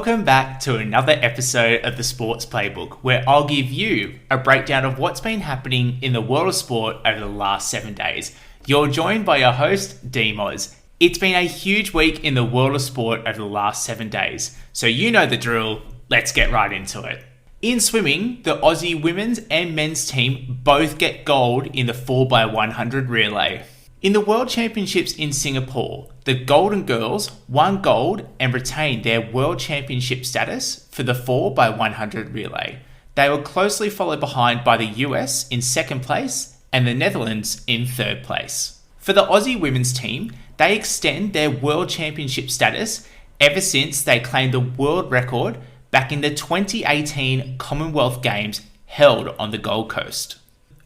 Welcome back to another episode of the Sports Playbook, where I'll give you a breakdown of what's been happening in the world of sport over the last 7 days. You're joined by your host, Moz. It's been a huge week in the world of sport over the last 7 days, so you know the drill. Let's get right into it. In swimming, the Aussie women's and men's team both get gold in the 4x100 relay. In the World Championships in Singapore, the Golden Girls won gold and retained their World Championship status for the 4x100 relay. They were closely followed behind by the US in second place and the Netherlands in third place. For the Aussie women's team, they extend their World Championship status ever since they claimed the world record back in the 2018 Commonwealth Games held on the Gold Coast.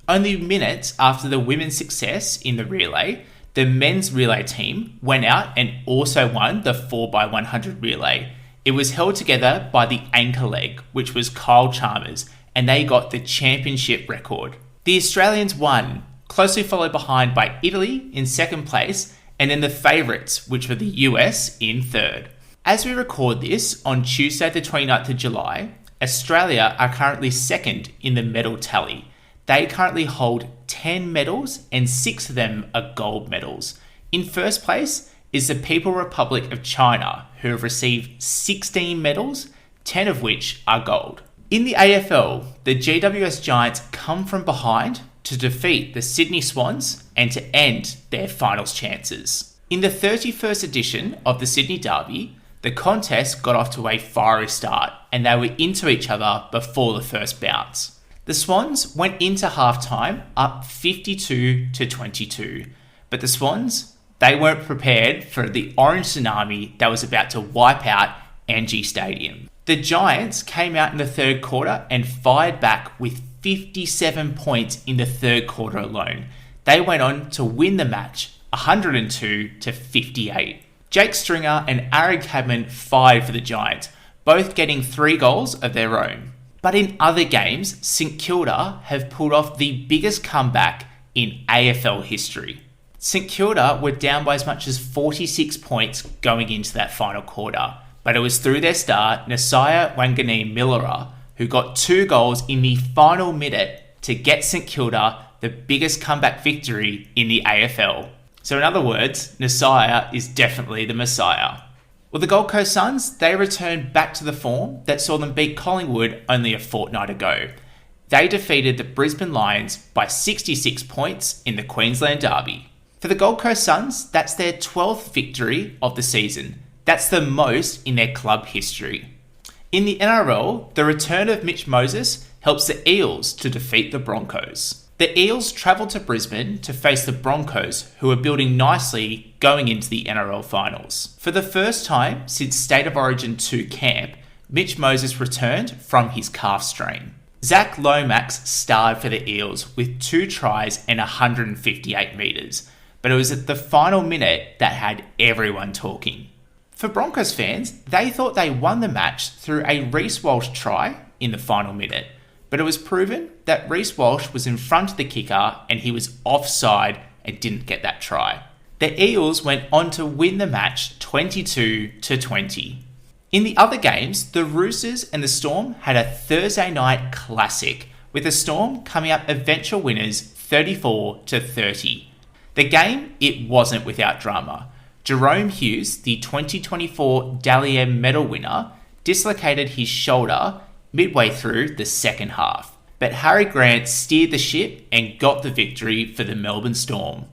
Only minutes after the women's success in the relay, the men's relay team went out and also won the 4x100 relay. It was held together by the anchor leg, which was Kyle Chalmers, and they got the championship record. The Australians won, closely followed behind by Italy in second place, and then the favourites, which were the US, in third. As we record this on Tuesday the 29th of July, Australia are currently second in the medal tally. They currently hold 10 medals and 6 of them are gold medals. In first place is the People's Republic of China, who have received 16 medals, 10 of which are gold. In the AFL, the GWS Giants come from behind to defeat the Sydney Swans and to end their finals chances. In the 31st edition of the Sydney Derby, the contest got off to a fiery start and they were into each other before the first bounce. The Swans went into halftime up 52-22, but the Swans, they weren't prepared for the orange tsunami that was about to wipe out Angie Stadium. The Giants came out in the third quarter and fired back with 57 points in the third quarter alone. They went on to win the match 102-58. Jake Stringer and Aaron Cadman fired for the Giants, both getting 3 goals of their own. But in other games, St Kilda have pulled off the biggest comeback in AFL history. St Kilda were down by as much as 46 points going into that final quarter, but it was through their star, Nasiah Wanganeen-Milera, who got 2 goals in the final minute to get St Kilda the biggest comeback victory in the AFL. So in other words, Nasiah is definitely the Messiah. Well, the Gold Coast Suns, they returned back to the form that saw them beat Collingwood only a fortnight ago. They defeated the Brisbane Lions by 66 points in the Queensland Derby. For the Gold Coast Suns, that's their 12th victory of the season. That's the most in their club history. In the NRL, the return of Mitch Moses helps the Eels to defeat the Broncos. The Eels travelled to Brisbane to face the Broncos, who are building nicely going into the NRL finals. For the first time since State of Origin 2 camp, Mitch Moses returned from his calf strain. Zach Lomax starred for the Eels with 2 tries and 158 metres, but it was at the final minute that had everyone talking. For Broncos fans, they thought they won the match through a Reece Walsh try in the final minute, but it was proven that Reece Walsh was in front of the kicker and he was offside and didn't get that try. The Eels went on to win the match 22-20. In the other games, the Roosters and the Storm had a Thursday night classic, with the Storm coming up eventual winners 34-30. The game, it wasn't without drama. Jerome Hughes, the 2024 Dally M medal winner, dislocated his shoulder midway through the second half. But Harry Grant steered the ship and got the victory for the Melbourne Storm.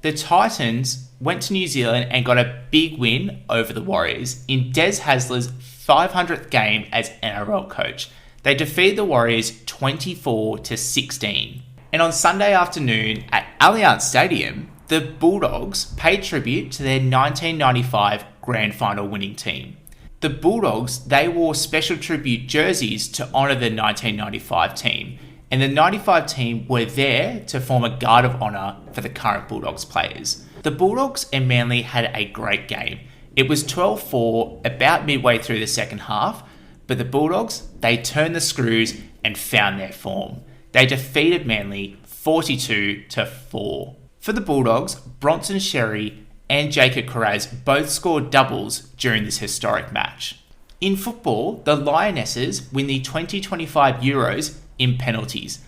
The Titans went to New Zealand and got a big win over the Warriors in Des Hasler's 500th game as NRL coach. They defeated the Warriors 24-16. And on Sunday afternoon at Allianz Stadium, the Bulldogs paid tribute to their 1995 Grand Final winning team. The Bulldogs, they wore special tribute jerseys to honour the 1995 team, and the 95 team were there to form a guard of honour for the current Bulldogs players. The Bulldogs and Manly had a great game. It was 12-4 about midway through the second half, but the Bulldogs, they turned the screws and found their form. They defeated Manly 42-4. For the Bulldogs, Bronson Xerri and Jacob Kiraz both scored doubles during this historic match. In football, the Lionesses win the 2025 Euros in penalties.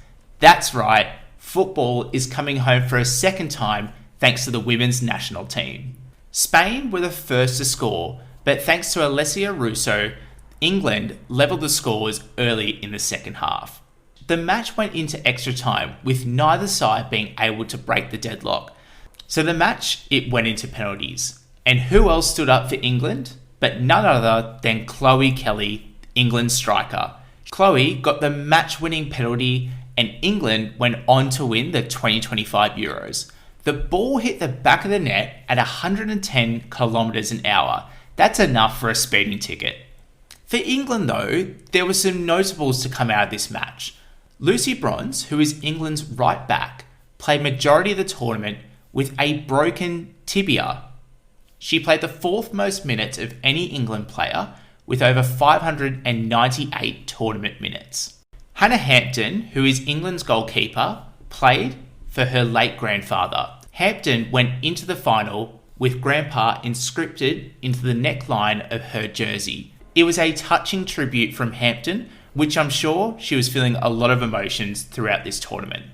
That's right, football is coming home for a second time thanks to the women's national team. Spain were the first to score, but thanks to Alessia Russo, England levelled the scores early in the second half. The match went into extra time with neither side being able to break the deadlock. So the match, it went into penalties. And who else stood up for England? But none other than Chloe Kelly, England's striker. Chloe got the match-winning penalty and England went on to win the 2025 Euros. The ball hit the back of the net at 110 kilometres an hour. That's enough for a speeding ticket. For England though, there were some notables to come out of this match. Lucy Bronze, who is England's right back, played majority of the tournament with a broken tibia. She played the fourth most minutes of any England player with over 598 tournament minutes. Hannah Hampton, who is England's goalkeeper, played for her late grandfather. Hampton went into the final with Grandpa inscripted into the neckline of her jersey. It was a touching tribute from Hampton, which I'm sure she was feeling a lot of emotions throughout this tournament.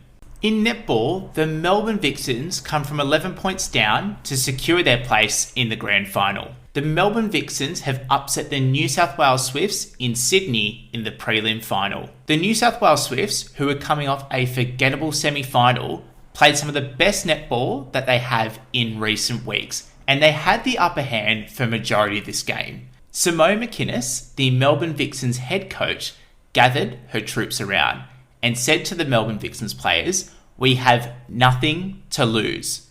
In netball, the Melbourne Vixens come from 11 points down to secure their place in the grand final. The Melbourne Vixens have upset the New South Wales Swifts in Sydney in the prelim final. The New South Wales Swifts, who are coming off a forgettable semi-final, played some of the best netball that they have in recent weeks, and they had the upper hand for majority of this game. Simone McInnes, the Melbourne Vixens head coach, gathered her troops around and said to the Melbourne Vixens players, "We have nothing to lose."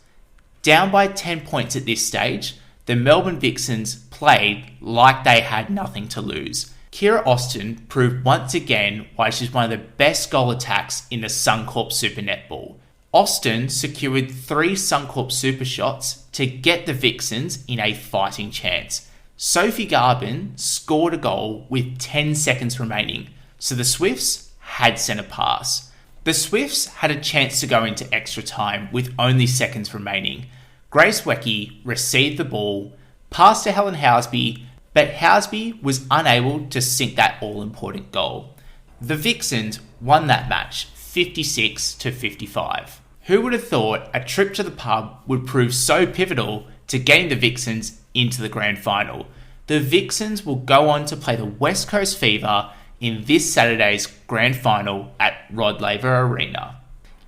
Down by 10 points at this stage, the Melbourne Vixens played like they had nothing to lose. Kira Austin proved once again why she's one of the best goal attacks in the Suncorp Super Netball. Austin secured 3 Suncorp Super shots to get the Vixens in a fighting chance. Sophie Garbin scored a goal with 10 seconds remaining, so the Swifts had sent a pass. The Swifts had a chance to go into extra time with only seconds remaining. Grace Wecky received the ball, passed to Helen Housby, but Housby was unable to sink that all-important goal. The Vixens won that match 56-55. Who would have thought a trip to the pub would prove so pivotal to getting the Vixens into the grand final? The Vixens will go on to play the West Coast Fever in this Saturday's grand final at Rod Laver Arena.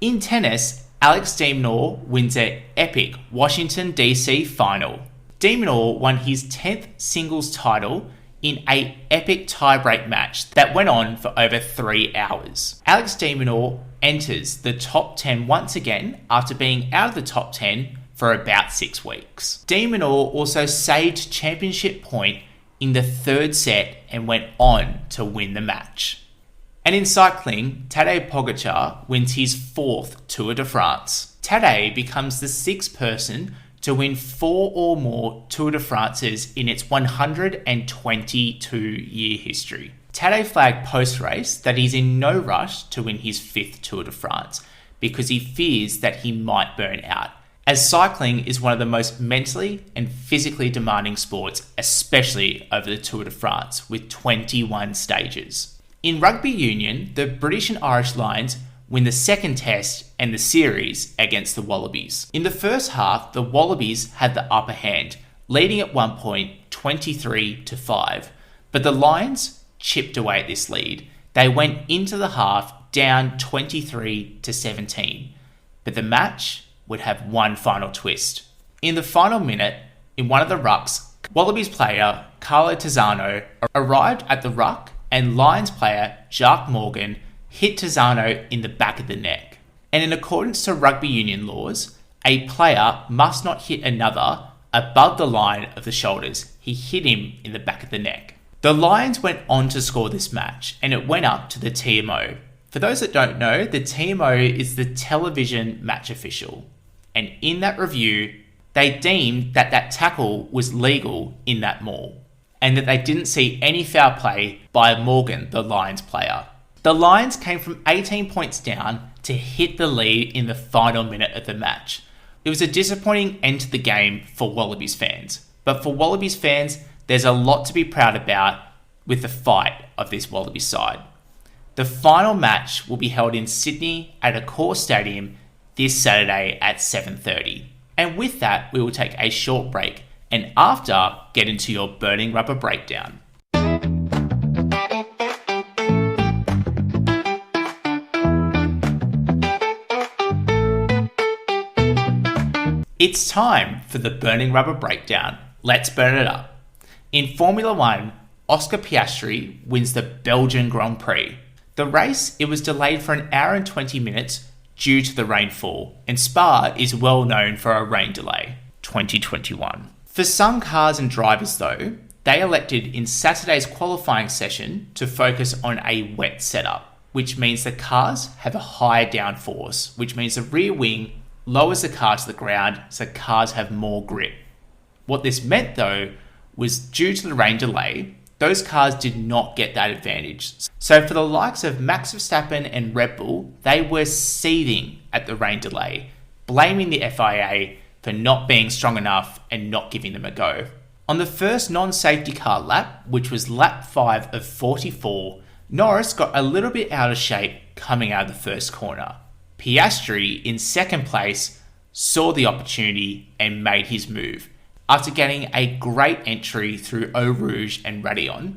In tennis, Alex de Minaur wins an epic Washington DC final. De Minaur won his 10th singles title in an epic tiebreak match that went on for over 3 hours. Alex de Minaur enters the top 10 once again after being out of the top 10 for about 6 weeks. De Minaur also saved championship point in the third set and went on to win the match. And in cycling, Tadej Pogačar wins his 4th Tour de France. Tadej becomes the 6th person to win 4 or more Tour de France's in its 122-year history. Tadej flagged post-race that he's in no rush to win his 5th Tour de France because he fears that he might burn out, as cycling is one of the most mentally and physically demanding sports, especially over the Tour de France, with 21 stages. In Rugby Union, the British and Irish Lions win the second test and the series against the Wallabies. In the first half, the Wallabies had the upper hand, leading at one point 23-5, but the Lions chipped away at this lead. They went into the half down 23-17, but the match would have one final twist. In the final minute, in one of the rucks, Wallabies player Carlo Tizzano arrived at the ruck and Lions player Jacques Morgan hit Tizzano in the back of the neck. And in accordance to Rugby Union laws, a player must not hit another above the line of the shoulders. He hit him in the back of the neck. The Lions went on to score this match and it went up to the TMO. For those that don't know, the TMO is the television match official. And in that review, they deemed that that tackle was legal in that maul and that they didn't see any foul play by Morgan, the Lions player. The Lions came from 18 points down to hit the lead in the final minute of the match. It was a disappointing end to the game for Wallabies fans. But for Wallabies fans, there's a lot to be proud about with the fight of this Wallabies side. The final match will be held in Sydney at Accor Stadium this Saturday at 7:30. And with that, we will take a short break and after get into your burning rubber breakdown. It's time for the burning rubber breakdown. Let's burn it up. In Formula 1, Oscar Piastri wins the Belgian Grand Prix. The race, it was delayed for an hour and 20 minutes due to the rainfall, and Spa is well known for a rain delay. 2021. For some cars and drivers though, they elected in Saturday's qualifying session to focus on a wet setup, which means the cars have a higher downforce, which means the rear wing lowers the car to the ground so cars have more grip. What this meant though was due to the rain delay, those cars did not get that advantage. So for the likes of Max Verstappen and Red Bull, they were seething at the rain delay, blaming the FIA for not being strong enough and not giving them a go. On the first non-safety car lap, which was lap 5 of 44, Norris got a little bit out of shape coming out of the first corner. Piastri, in second place, saw the opportunity and made his move. After getting a great entry through Eau Rouge and Raidillon,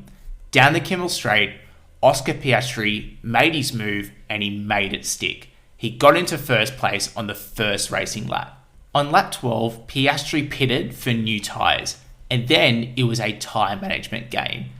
down the Kimmel Straight, Oscar Piastri made his move and he made it stick. He got into first place on the first racing lap. On lap 12, Piastri pitted for new tyres, and then it was a tyre management game.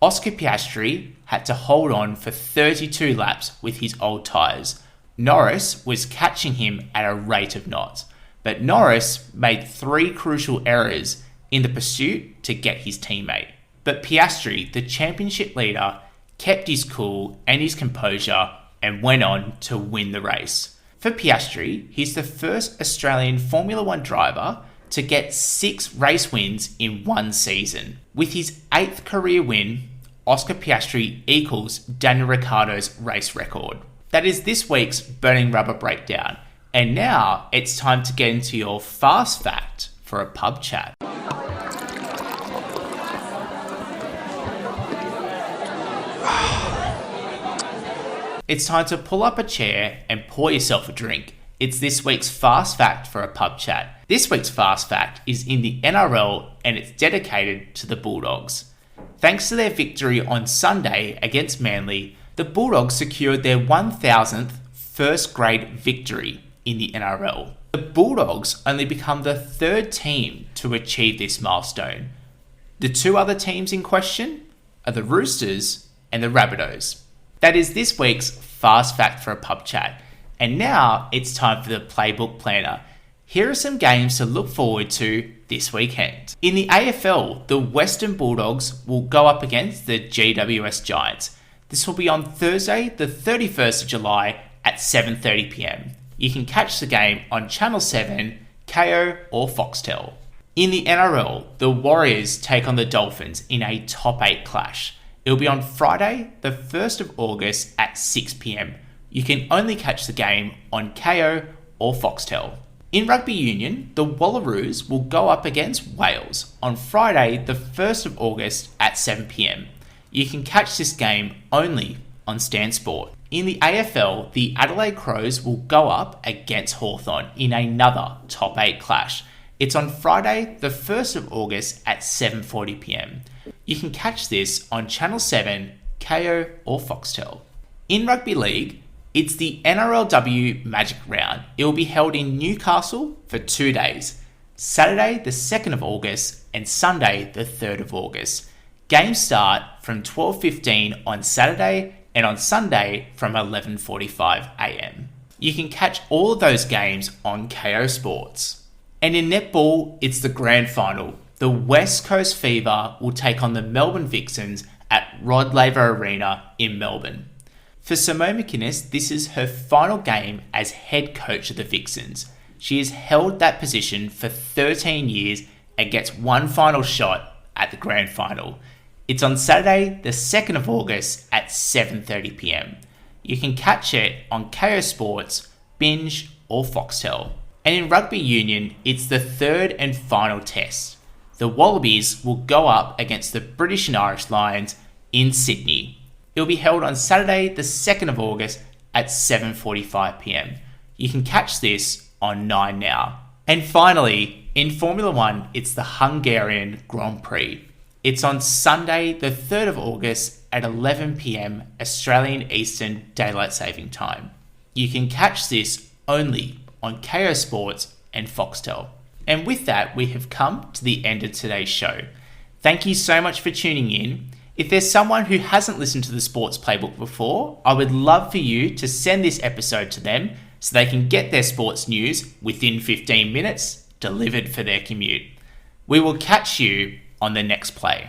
Oscar Piastri had to hold on for 32 laps with his old tyres. Norris was catching him at a rate of knots, but Norris made 3 crucial errors in the pursuit to get his teammate. But Piastri, the championship leader, kept his cool and his composure and went on to win the race. For Piastri, he's the first Australian Formula 1 driver to get 6 race wins in one season. With his 8th career win, Oscar Piastri equals Daniel Ricciardo's race record. That is this week's Burning Rubber Breakdown. And now it's time to get into your fast fact for a pub chat. It's time to pull up a chair and pour yourself a drink. It's this week's fast fact for a pub chat. This week's fast fact is in the NRL and it's dedicated to the Bulldogs. Thanks to their victory on Sunday against Manly, the Bulldogs secured their 1000th first grade victory in the NRL. The Bulldogs only become the 3rd team to achieve this milestone. The 2 other teams in question are the Roosters and the Rabbitohs. That is this week's fast fact for a pub chat. And now it's time for the Playbook Planner. Here are some games to look forward to this weekend. In the AFL, the Western Bulldogs will go up against the GWS Giants. This will be on Thursday, the 31st of July at 7:30pm. You can catch the game on Channel 7, Kayo or Foxtel. In the NRL, the Warriors take on the Dolphins in a top 8 clash. It will be on Friday, the 1st of August at 6pm. You can only catch the game on Kayo or Foxtel. In Rugby Union, the Wallaroos will go up against Wales on Friday, the 1st of August at 7pm. You can catch this game only on Stan Sport. In the AFL, the Adelaide Crows will go up against Hawthorn in another top 8 clash. It's on Friday, the 1st of August at 7:40pm. You can catch this on Channel 7, Kayo or Foxtel. In Rugby League, it's the NRLW Magic Round. It will be held in Newcastle for 2 days, Saturday the 2nd of August and Sunday the 3rd of August. Games start from 12:15 on Saturday and on Sunday from 11:45am. You can catch all of those games on KO Sports. And in netball, it's the grand final. The West Coast Fever will take on the Melbourne Vixens at Rod Laver Arena in Melbourne. For Simone McInnes, this is her final game as head coach of the Vixens. She has held that position for 13 years and gets one final shot at the grand final. It's on Saturday, the 2nd of August at 7:30pm. You can catch it on KO Sports, Binge or Foxtel. And in Rugby Union, it's the 3rd and final test. The Wallabies will go up against the British and Irish Lions in Sydney. It will be held on Saturday, the 2nd of August at 7:45pm. You can catch this on 9 Now. And finally, in Formula One, it's the Hungarian Grand Prix. It's on Sunday, the 3rd of August at 11pm Australian Eastern Daylight Saving Time. You can catch this only on KO Sports and Foxtel. And with that, we have come to the end of today's show. Thank you so much for tuning in. If there's someone who hasn't listened to the Sports Playbook before, I would love for you to send this episode to them so they can get their sports news within 15 minutes delivered for their commute. We will catch you on the next play.